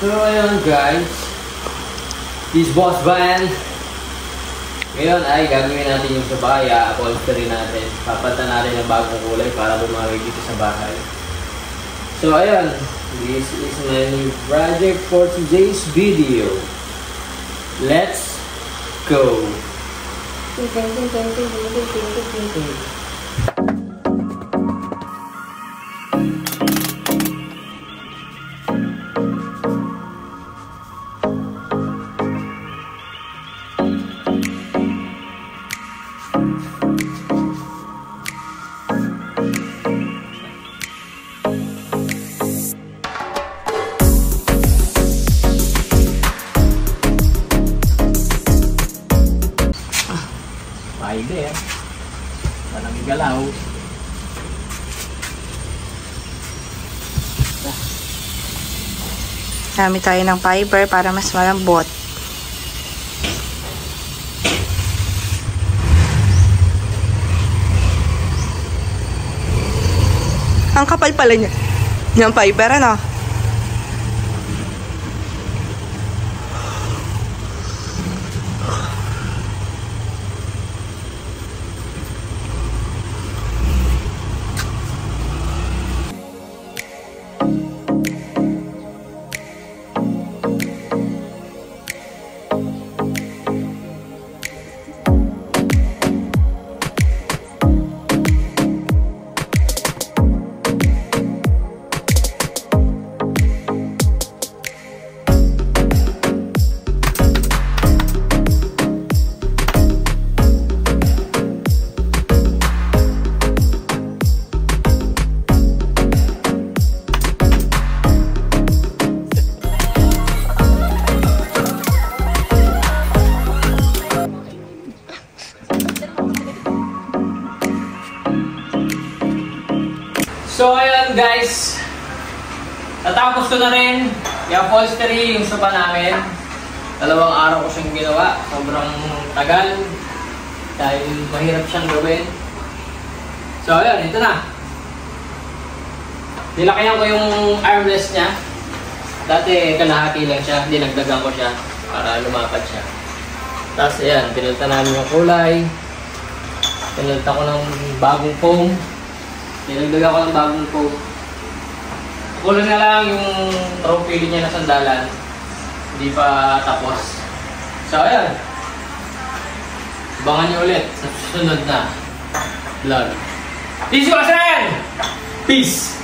So ayun guys, this boss van. Ngayon ay gagawin natin yung sabaya, upholstery natin. Papalitan natin ng bagong kulay para bumawig dito sa bahay. So ayun, this is my new project for today's video. Let's go! Fiber, walang galaw. Gamit tayo ng fiber para mas malambot. Ang kapal pala niya ng fiber, ano? So ayun guys, natapos ko na rin yung upholstery, yung sofa namin. 2 araw ko siyang ginawa, sobrang tagal dahil mahirap siyang gawin. So ayun, ito na. Nilakihan ko yung armrest niya. Dati kalahati lang siya, dinagdagan ko siya para lumapad siya. Tapos ayan, pinalitan namin yung kulay. Pinalitan ko ng bagong foam. Dinagdagan ko ng bagong foam. Kulang na lang yung trophy niya na sandalan. Hindi pa tapos. So ayan. Abangan niyo ulit sa susunod na vlog. Peace! Peace!